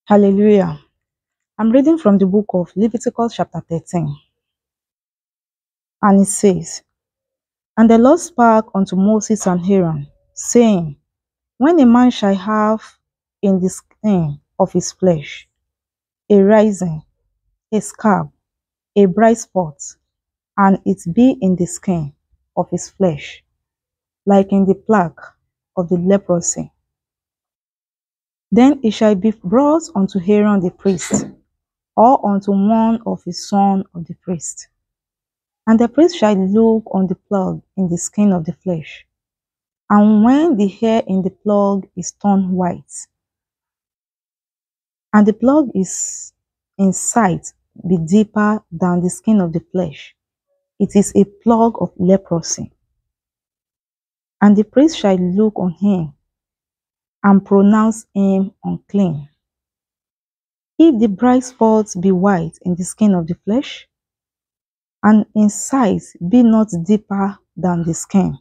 Hallelujah. I'm reading from the book of Leviticus chapter 13. And it says, And the Lord spake unto Moses and Aaron, saying, When a man shall have in the skin of his flesh a rising, a scab, a bright spot, and it be in the skin of his flesh, like in the plague of the leprosy, then it shall be brought unto Aaron the priest, or unto one of his sons of the priest. And the priest shall look on the plug in the skin of the flesh. And when the hair in the plug is turned white, and the plug is in sight be deeper than the skin of the flesh, it is a plug of leprosy. And the priest shall look on him and pronounce him unclean. If the bright spots be white in the skin of the flesh, and in size be not deeper than the skin,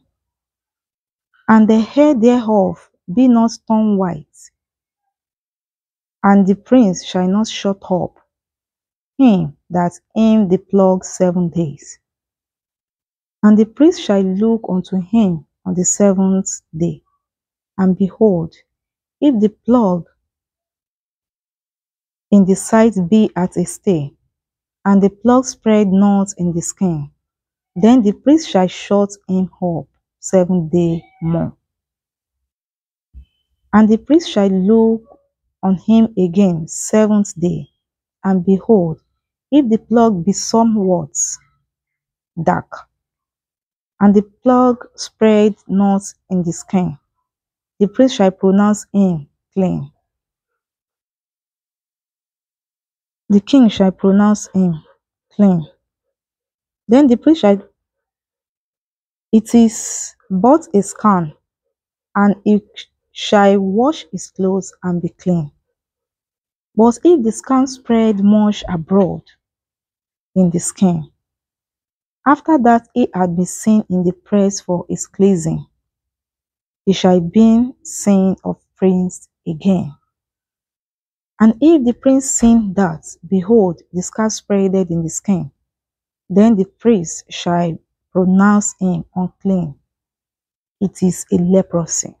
and the hair thereof be not turned white, and the prince shall not shut up him that in the plug 7 days. And the priest shall look unto him on the 7th day, and behold, if the plug in the side be at a stay, and the plug spread not in the skin, then the priest shall shut him up 7 days more. And the priest shall look on him again 7th day, and behold, if the plug be somewhat dark, and the plug spread not in the skin, the priest shall pronounce him clean. The king shall pronounce him clean. Then the priest shall, it is but a scan, and he shall wash his clothes and be clean. But if the scan spread much abroad in the skin, after that he had been seen in the press for his cleansing, he shall be seen of prince again. And if the prince seen that, behold, the scar spreaded in the skin, then the priest shall pronounce him unclean. It is a leprosy.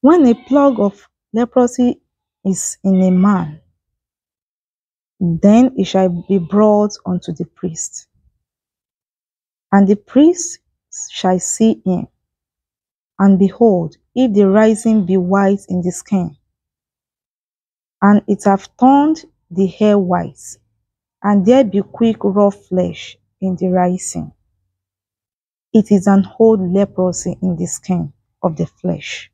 When a plague of leprosy is in a man, then it shall be brought unto the priest. And the priest shall see him, and behold, if the rising be white in the skin, and it have turned the hair white, and there be quick rough flesh in the rising, it is an old leprosy in the skin of the flesh.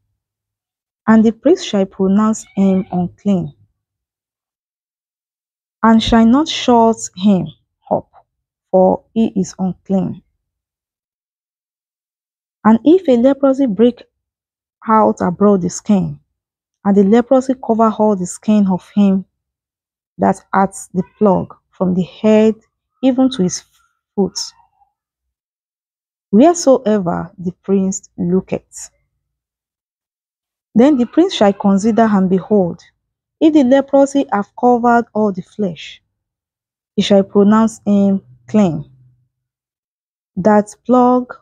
And the priest shall pronounce him unclean, and shall not shut him up, for he is unclean. And if a leprosy break out abroad the skin, and the leprosy cover all the skin of him that hath the plague, from the head even to his foot, wheresoever the prince looketh, then the prince shall consider, and behold, if the leprosy have covered all the flesh, he shall pronounce him clean. That plague,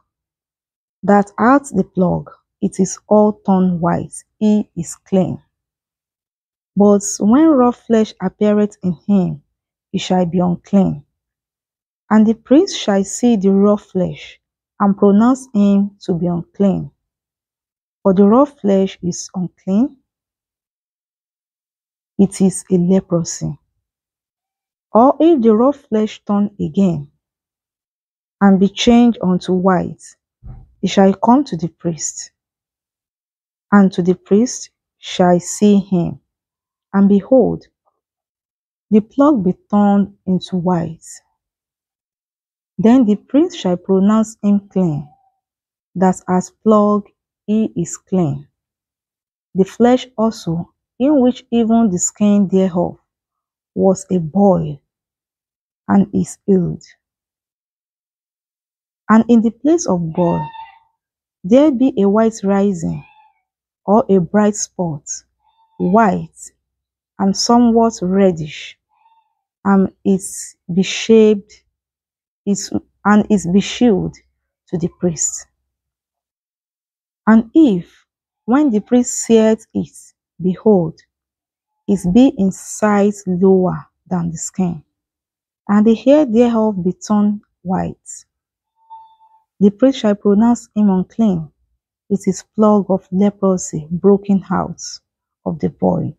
that hath the plague, it is all turned white, he is clean. But when rough flesh appeareth in him, he shall be unclean. And the priest shall see the rough flesh, and pronounce him to be unclean. For the rough flesh is unclean, it is a leprosy. Or if the rough flesh turn again, and be changed unto white, it shall come to the priest. And to the priest shall see him, and behold, the plague be turned into white. Then the priest shall pronounce him clean, that as plague he is clean. The flesh also, in which even the skin thereof was a boil, and is healed. And in the place of boil, there be a white rising, or a bright spot, white, and somewhat reddish, and is beshaped, is and is beshewed to the priest. And if, when the priest seeth it, behold, it be in size lower than the skin, and the hair thereof be turned white, the priest shall pronounce him unclean. It is plague of leprosy broken out of the boy.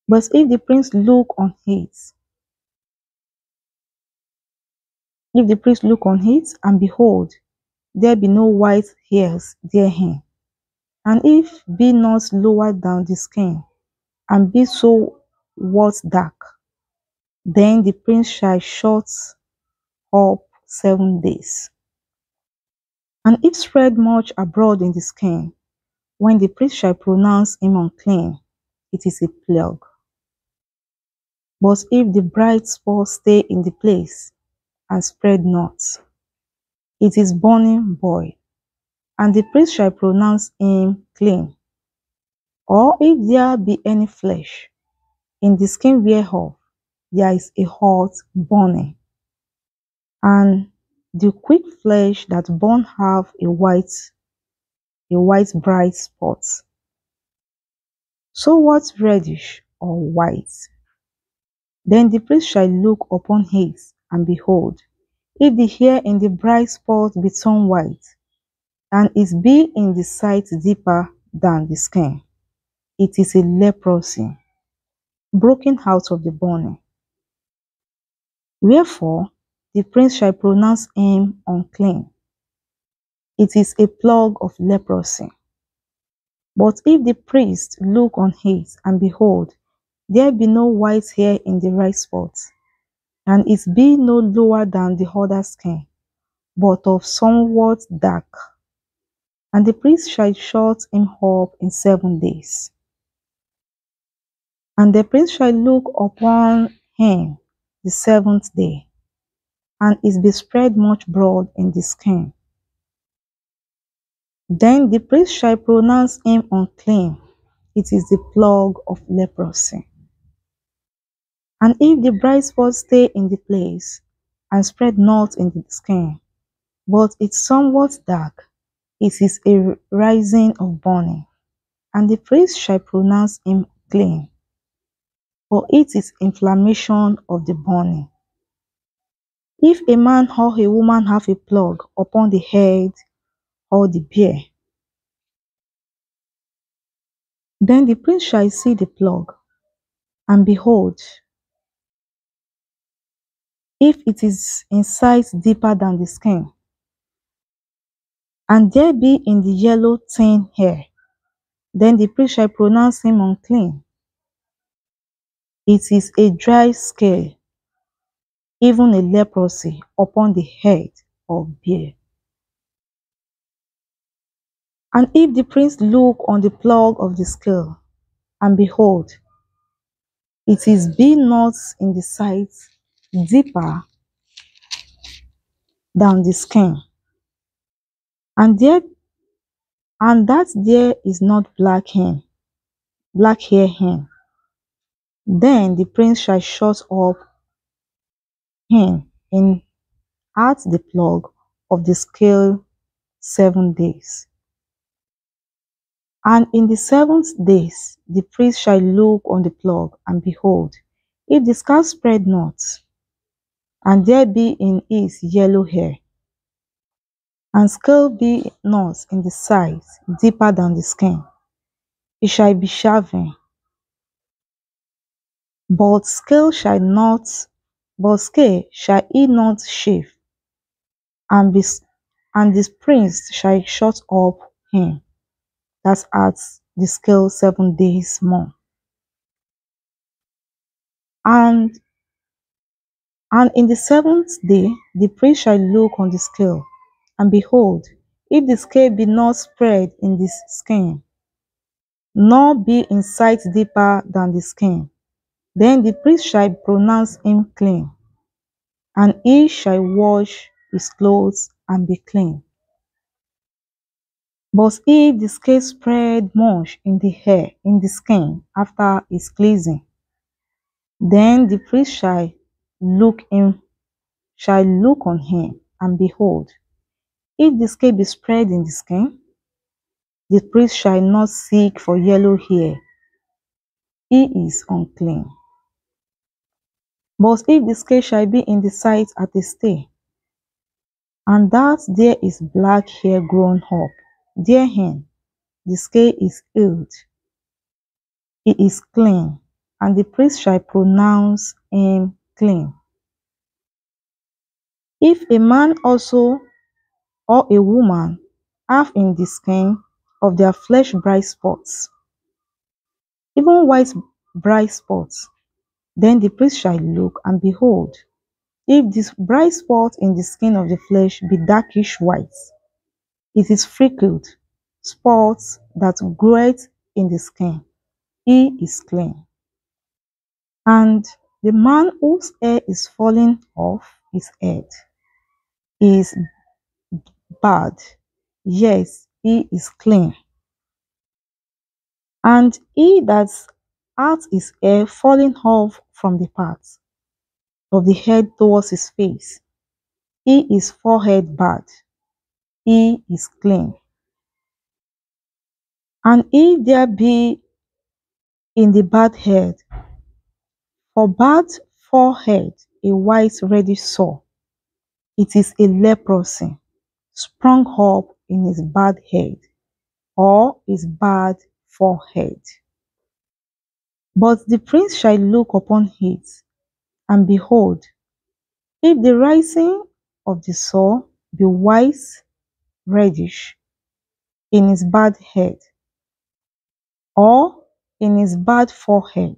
But if the priest look on it, and behold, there be no white hairs therein, and if be not lower than the skin, and be so what dark, then the priest shall shut up 7 days. And if spread much abroad in the skin, when the priest shall pronounce him unclean, it is a plague. But if the bright spot stay in the place, and spread not, it is burning boil, and the priest shall pronounce him clean. Or if there be any flesh in the skin whereof there is a hot burning, and the quick flesh that burn have a white bright spot, so what reddish or white, then the priest shall look upon it, and behold, if the hair in the bright spot be turned white, and it be in the sight deeper than the skin, it is a leprosy broken out of the burning. Wherefore the prince shall pronounce him unclean. It is a plague of leprosy. But if the priest look on it, and behold, there be no white hair in the right spot, and it be no lower than the other skin, but of somewhat dark, and the priest shall shut him up in 7 days. And the priest shall look upon him the seventh day, and it be spread much blood in the skin. Then the priest shall pronounce him unclean. It is the plague of leprosy. And if the bright spot stay in the place, and spread not in the skin, but it somewhat dark, it is a rising of burning, and the priest shall pronounce him clean, for it is inflammation of the burning. If a man or a woman have a plague upon the head or the beard, then the priest shall see the plague, and behold, if it is in size deeper than the skin, and there be in the yellow thin hair, then the priest shall pronounce him unclean. It is a dry scale, even a leprosy upon the head or beard. And if the priest look on the plague of the scale, and behold, it is be not in the sight deeper than the skin, and that there is not black hair hen, then the prince shall shut up him in at the plug of the scale 7 days. And in the 7th days the priest shall look on the plug, and behold, if the scale spread not, and there be in it yellow hair, and scale be not in the side deeper than the skin, it shall be shaven. But scale shall he not shave, and the prince shall shut up him that at the scale 7 days more. And in the 7th day the priest shall look on the scale, and behold, if the scale be not spread in the skin, nor be in sight deeper than the skin, then the priest shall pronounce him clean, and he shall wash his clothes and be clean. But if the scale spread much in the hair, in the skin, after his cleansing, then the priest shall look on him, and behold, if the scale be spread in the skin, the priest shall not seek for yellow hair, he is unclean. But if the scale shall be in the sight at a stay, and that there is black hair grown up, therein the scale is healed, he is clean, and the priest shall pronounce him clean. If a man also or a woman have in the skin of their flesh bright spots, even white bright spots, then the priest shall look, and behold, if this bright spot in the skin of the flesh be darkish white, it is freckled spots that groweth in the skin, he is clean. And the man whose hair is falling off his head is bad, yes, he is clean. And he that hath his hair falling off from the part of the head towards his face, he is forehead bad, he is clean. And if there be in the bad head, for bad forehead, a white reddish sore, it is a leprosy sprung up in his bad head, or his bad forehead. But the prince shall look upon it, and behold, if the rising of the sore be white reddish in his bad head, or in his bad forehead,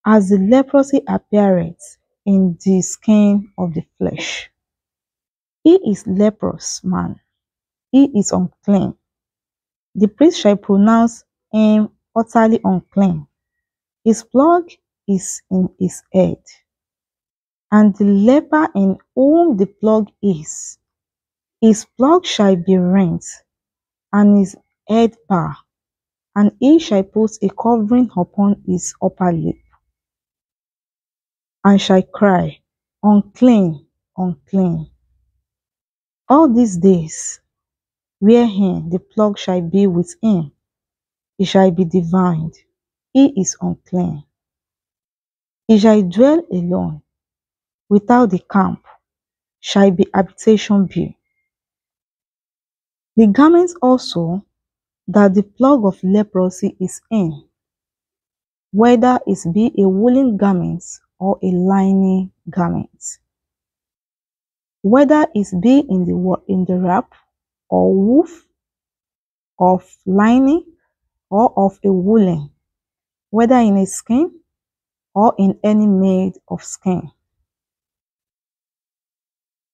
as the leprosy appeareth in the skin of the flesh, he is leprous man, he is unclean. The priest shall pronounce him utterly unclean. His plague is in his head, and the leper in whom the plague is, his plague shall be rent, and his head bare, and he shall put a covering upon his upper lip, and shall cry, unclean, unclean, all these days, wherein the plague shall be with him, he shall be divined, he is unclean. He shall dwell alone, without the camp shall be habitation be. The garments also that the plague of leprosy is in, whether it be a woolen garment or a linen garment, whether it be in the wrap or woof of lining or of a woolen, whether in a skin or in any made of skin.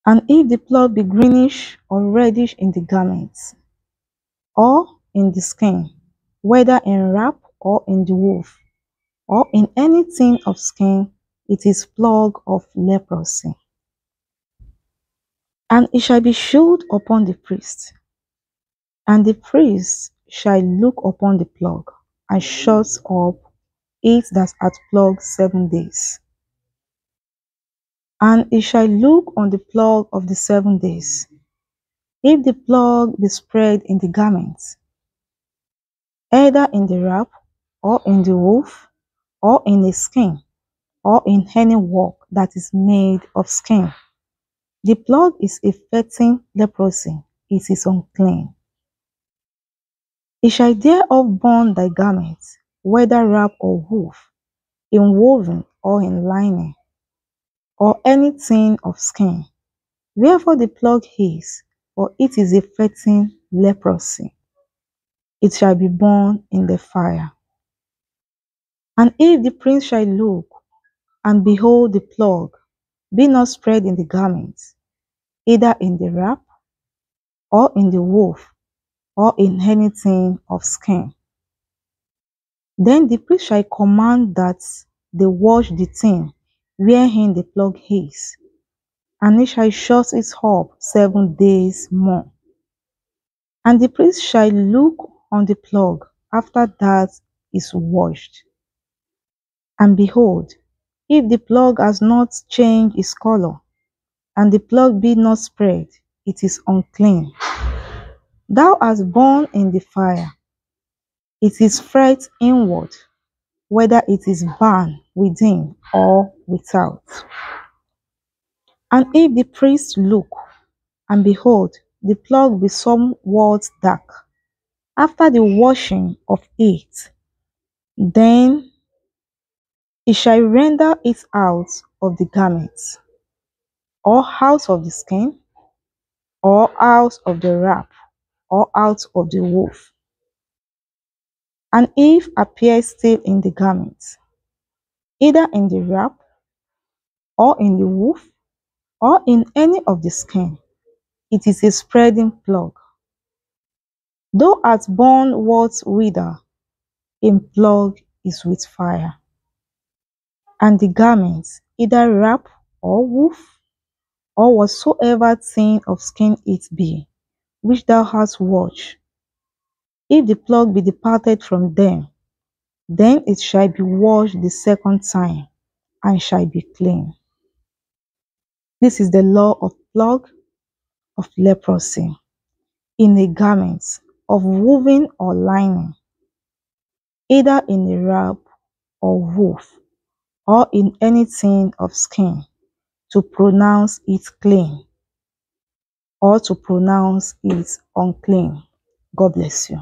And if the plague be greenish or reddish in the garments, or in the skin, whether in wrap or in the woof, or in anything of skin, it is plague of leprosy. And it shall be shewed upon the priest, and the priest shall look upon the plague, and shut up it that hath plague 7 days. And he shall look on the plague of the 7 days. If the plague be spread in the garments, either in the wrap, or in the woof, or in the skin, or in any work that is made of skin, the plague is affecting leprosy, it is unclean. He shall thereof burn thy garments, whether wrap or woof, in woven or in lining, or anything of skin, wherefore the plague is, for it is affecting leprosy. It shall be burned in the fire. And if the prince shall look, and behold the plague, be not spread in the garments, either in the wrap, or in the woof, or in anything of skin, then the priest shall command that they wash the thing wherein the plague is, and he shall shut it up 7 days more. And the priest shall look on the plug after that is washed. And behold, if the plug has not changed its color, and the plug be not spread, it is unclean. Thou hast borne in the fire. It is fret inward, whether it is burned within or without. And if the priest look, and behold, the plug be somewhat dark, after the washing of it, then he shall render it out of the garments, or out of the skin, or out of the wrap, or out of the woof. And if appear still in the garment, either in the wrap, or in the woof, or in any of the skin, it is a spreading plug. Thou art born what wither, in plug is with fire. And the garment, either wrap or woof, or whatsoever thing of skin it be, which thou hast washed, if the plug be departed from them, then it shall be washed the second time, and shall be clean. This is the law of plug of leprosy, in a garment of woven or lining, either in a wrap or woof, or in anything of skin, to pronounce it clean, or to pronounce it unclean. God bless you.